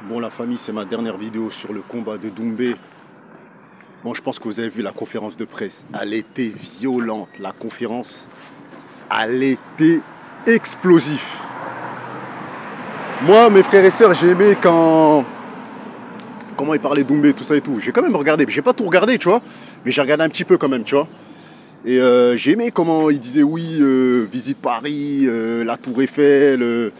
Bon, la famille, c'est ma dernière vidéo sur le combat de Doumbé. Bon, je pense que vous avez vu la conférence de presse. Elle était violente. La conférence, elle était explosive. Moi, mes frères et sœurs, j'ai aimé comment il parlait Doumbé, tout ça et tout. J'ai quand même regardé. J'ai pas tout regardé, tu vois. Mais j'ai regardé un petit peu quand même, tu vois. Et j'ai aimé comment il disait oui, visite Paris, la Tour Eiffel,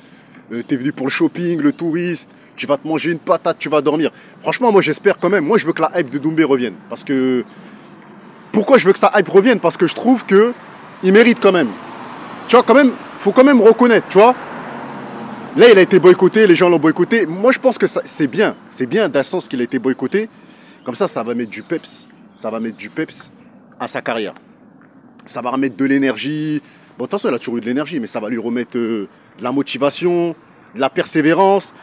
t'es venu pour le shopping, le touriste, tu vas te manger une patate, tu vas dormir. Franchement, moi j'espère quand même, moi je veux que la hype de Doumbé revienne. Parce que... Pourquoi je veux que sa hype revienne? Parce que je trouve que il mérite quand même. Tu vois, quand même, faut quand même reconnaître, tu vois. Là, il a été boycotté, les gens l'ont boycotté. Moi je pense que c'est bien. C'est bien d'un sens qu'il a été boycotté. Comme ça va mettre du peps. Ça va mettre du peps à sa carrière. Ça va remettre de l'énergie. Bon, de toute façon, il a toujours eu de l'énergie, mais ça va lui remettre de la motivation, de la persévérance.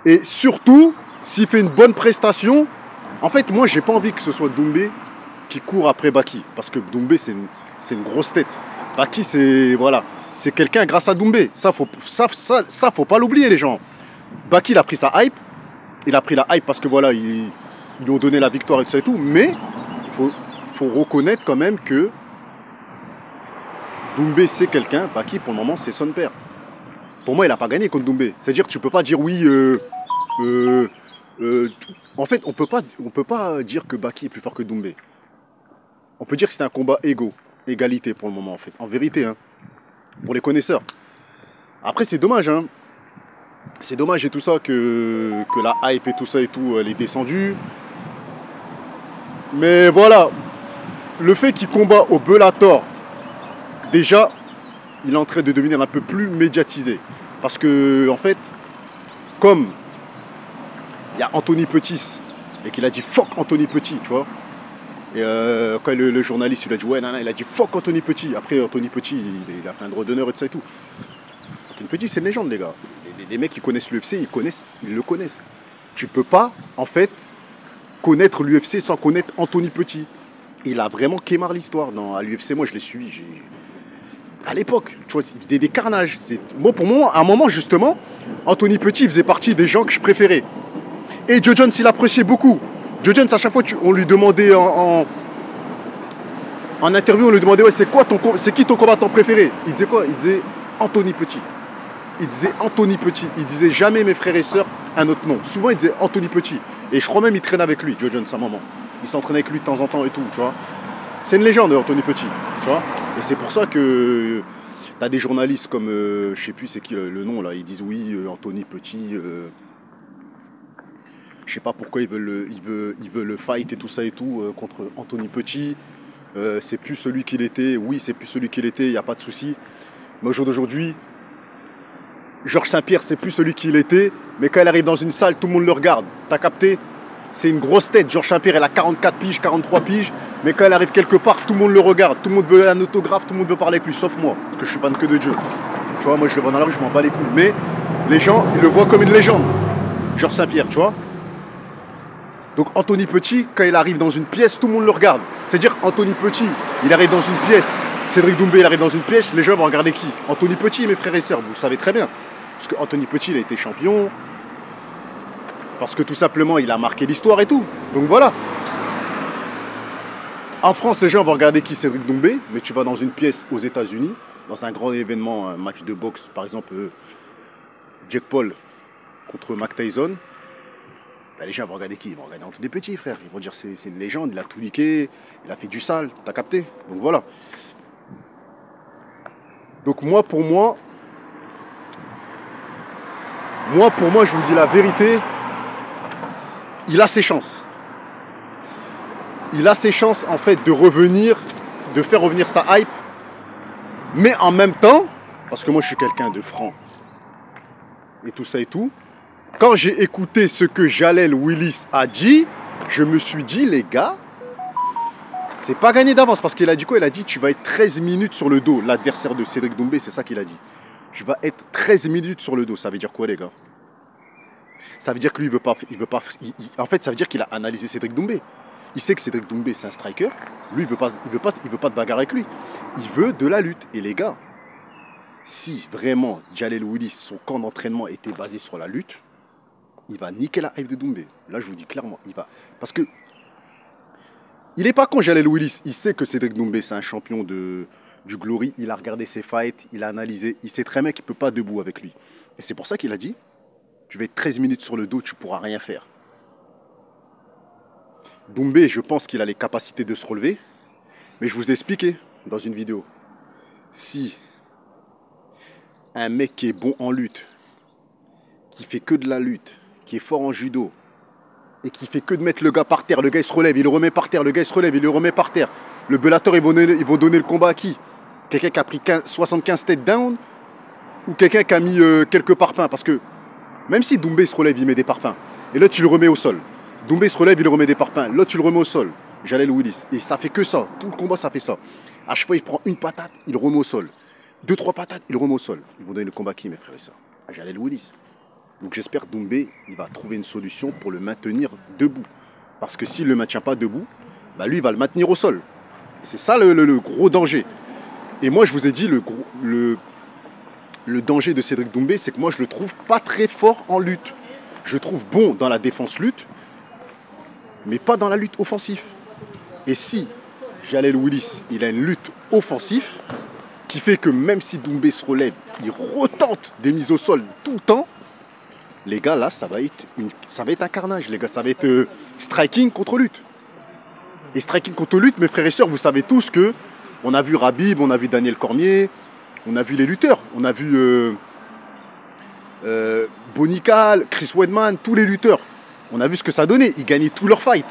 Et surtout, s'il fait une bonne prestation, en fait, moi, j'ai pas envie que ce soit Doumbé qui court après Baki. Parce que Doumbé, c'est une grosse tête. Baki, c'est voilà, c'est quelqu'un grâce à Doumbé. Ça, faut pas l'oublier, les gens. Baki, il a pris sa hype. Il a pris la hype parce que voilà, ils lui ont donné la victoire et tout ça et tout. Mais faut reconnaître quand même que Doumbé, c'est quelqu'un, Baki, pour le moment, c'est son père. Pour moi, il n'a pas gagné contre Doumbé. C'est-à-dire que tu peux pas dire oui. Euh, en fait, on peut pas dire que Baki est plus fort que Doumbé. On peut dire que c'est un combat égalité pour le moment, en fait. En vérité, hein, pour les connaisseurs. Après, c'est dommage, hein. C'est dommage et tout ça que la hype et tout ça et tout, elle est descendue. Mais voilà, le fait qu'il combat au Bellator, déjà, il est en train de devenir un peu plus médiatisé. Parce que, en fait, comme il y a Anthony Pettis, et qu'il a dit fuck Anthony Petit, tu vois. Et quand le journaliste lui a dit ouais, non, il a dit fuck Anthony Petit. Après, Anthony Petit, il a fait un droit d'honneur et tout ça et tout. Anthony Petit, c'est une légende, les gars. Les mecs qui connaissent l'UFC, ils le connaissent. Tu peux pas, en fait, connaître l'UFC sans connaître Anthony Petit. Il a vraiment quémar l'histoire. À l'UFC, moi, je l'ai suivi. À l'époque, tu vois, il faisait des carnages. Moi, pour moi, à un moment, justement, Anthony Petit il faisait partie des gens que je préférais. Et Joe Jones, il appréciait beaucoup. Joe Jones, à chaque fois, on lui demandait en interview, on lui demandait ouais, c'est qui ton combattant préféré? Il disait quoi? Il disait Anthony Petit. Il disait Anthony Petit. Il disait jamais mes frères et sœurs un autre nom. Souvent, il disait Anthony Petit. Et je crois même qu'il traînait avec lui, Joe Jones, à un moment. Il s'entraînait avec lui de temps en temps et tout, tu vois. C'est une légende, Anthony Petit, tu vois. Et c'est pour ça que t'as des journalistes comme, je sais plus c'est qui le nom là, ils disent oui, Anthony Petit, je sais pas pourquoi ils veulent le fight et tout ça et tout contre Anthony Petit. C'est plus celui qu'il était, oui c'est plus celui qu'il était, il n'y a pas de souci. Mais au jour d'aujourd'hui, Georges Saint-Pierre c'est plus celui qu'il était, mais quand il arrive dans une salle, tout le monde le regarde. T'as capté? C'est une grosse tête. Georges Saint-Pierre, elle a 44 piges, 43 piges. Mais quand elle arrive quelque part, tout le monde le regarde. Tout le monde veut un autographe, tout le monde veut parler avec lui, sauf moi. Parce que je suis fan que de Dieu. Tu vois, moi je le vois dans la rue, je m'en bats les couilles. Mais les gens, ils le voient comme une légende. Georges Saint-Pierre, tu vois. Donc Anthony Petit, quand il arrive dans une pièce, tout le monde le regarde. C'est-à-dire Anthony Petit, il arrive dans une pièce. Cédric Doumbé, il arrive dans une pièce, les gens vont regarder qui? Anthony Petit, mes frères et sœurs, vous le savez très bien. Parce que Anthony Petit, il a été champion. Parce que tout simplement, il a marqué l'histoire et tout. Donc voilà. En France, les gens vont regarder qui? Cédric Doumbé. Mais tu vas dans une pièce aux États-Unis, dans un grand événement, un match de boxe, par exemple, Jake Paul contre Mike Tyson. Ben, les gens vont regarder qui? Ils vont regarder Anthony Petit, frère. Ils vont dire c'est une légende, il a tout niqué, il a fait du sale, t'as capté? Donc voilà. Donc pour moi, je vous dis la vérité, il a ses chances. Il a ses chances en fait de revenir, de faire revenir sa hype. Mais en même temps, parce que moi je suis quelqu'un de franc et tout ça et tout, quand j'ai écouté ce que Jalel Willis a dit, je me suis dit les gars, c'est pas gagné d'avance. Parce qu'il a dit quoi? Il a dit tu vas être 13 minutes sur le dos. L'adversaire de Cédric Doumbé, c'est ça qu'il a dit. Tu vas être 13 minutes sur le dos. Ça veut dire quoi les gars? Ça veut dire que lui, en fait, ça veut dire qu'il a analysé Cédric Doumbé. Il sait que Cédric Doumbé, c'est un striker. Lui, il veut pas de bagarre avec lui. Il veut de la lutte. Et les gars, si vraiment Jalel Willis, son camp d'entraînement était basé sur la lutte, il va niquer la hype de Doumbé. Là, je vous dis clairement, il va. Parce que il n'est pas con, Jalel Willis. Il sait que Cédric Doumbé, c'est un champion du Glory. Il a regardé ses fights, il a analysé. Il sait très bien qu'il ne peut pas debout avec lui. Et c'est pour ça qu'il a dit, tu vas être 13 minutes sur le dos, tu ne pourras rien faire. Doumbé, je pense qu'il a les capacités de se relever. Mais je vous ai expliqué dans une vidéo. Si un mec qui est bon en lutte, qui fait que de la lutte, qui est fort en judo, et qui fait que de mettre le gars par terre, le gars il se relève, il le remet par terre, le gars il se relève, il le remet par terre. Le Bellator, ils vont donner le combat à qui? Quelqu'un qui a pris 75 têtes down ou quelqu'un qui a mis quelques parpaings? Parce que même si Doumbé se relève, il met des parpaings, et là tu le remets au sol. Doumbé se relève, il remet des parpaings, là tu le remets au sol. Jalel Willis, et ça fait que ça, tout le combat ça fait ça. À chaque fois il prend une patate, il le remet au sol. 2-3 patates, il le remet au sol. Ils vont donner le combat à qui, mes frères et sœurs? À Jalel Willis. Donc j'espère que Doumbé, il va trouver une solution pour le maintenir debout. Parce que s'il ne le maintient pas debout, bah lui, il va le maintenir au sol. C'est ça le gros danger. Et moi, je vous ai dit, le danger de Cédric Doumbé, c'est que moi, je le trouve pas très fort en lutte. Je le trouve bon dans la défense lutte, mais pas dans la lutte offensive. Et si Jalel Willis, il a une lutte offensive, qui fait que même si Doumbé se relève, il retente des mises au sol tout le temps, les gars, là, ça va être un carnage, les gars. Ça va être striking contre lutte. Et striking contre lutte, mes frères et sœurs, vous savez tous que on a vu Rabib, on a vu Daniel Cormier, on a vu les lutteurs. On a vu Bonical, Chris Weidman, tous les lutteurs. On a vu ce que ça donnait. Ils gagnaient tous leurs fights.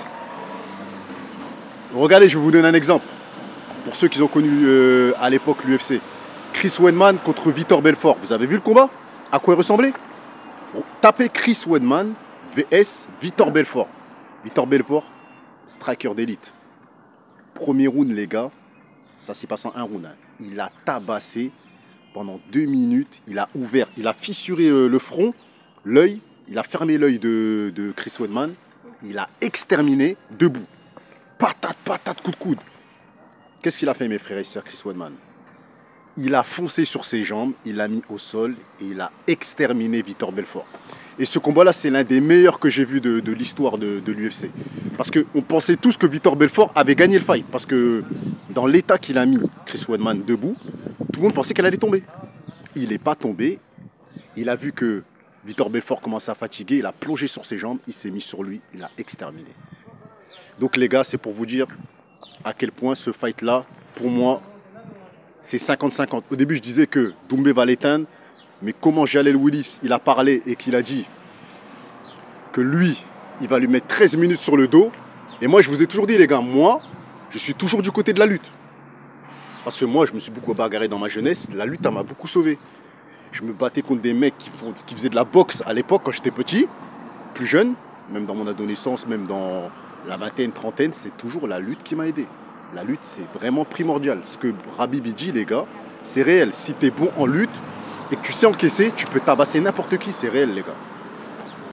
Regardez, je vais vous donner un exemple. Pour ceux qui ont connu à l'époque l'UFC. Chris Weidman contre Vitor Belfort. Vous avez vu le combat? À quoi il ressemblait? Tapez Chris Weidman vs Vitor Belfort. Vitor Belfort, striker d'élite. Premier round, les gars, ça s'est passé en un round. Hein. Il a tabassé pendant 2 minutes. Il a ouvert, il a fissuré le front, l'œil. Il a fermé l'œil de Chris Weidman. Il a exterminé debout. Patate, patate, coup de coude. Qu'est-ce qu'il a fait, mes frères et sœurs, Chris Weidman? Il a foncé sur ses jambes, il l'a mis au sol et il a exterminé Vitor Belfort. Et ce combat-là, c'est l'un des meilleurs que j'ai vu de l'histoire de l'UFC. Parce qu'on pensait tous que Vitor Belfort avait gagné le fight. Parce que dans l'état qu'il a mis Chris Weidman debout, tout le monde pensait qu'elle allait tomber. Il n'est pas tombé. Il a vu que Vitor Belfort commençait à fatiguer. Il a plongé sur ses jambes, il s'est mis sur lui, il a exterminé. Donc les gars, c'est pour vous dire à quel point ce fight-là, pour moi, c'est 50-50. Au début, je disais que Doumbé va l'éteindre, mais comment Jalel Willis, il a parlé et qu'il a dit que lui, il va lui mettre 13 minutes sur le dos. Et moi, je vous ai toujours dit, les gars, moi, je suis toujours du côté de la lutte. Parce que moi, je me suis beaucoup bagarré dans ma jeunesse. La lutte, elle m'a beaucoup sauvé. Je me battais contre des mecs qui faisaient de la boxe à l'époque, quand j'étais petit, plus jeune, même dans mon adolescence, même dans la vingtaine, trentaine, c'est toujours la lutte qui m'a aidé. La lutte, c'est vraiment primordial. Ce que Rabib dit, les gars, c'est réel. Si tu es bon en lutte et que tu sais encaisser, tu peux tabasser n'importe qui, c'est réel, les gars.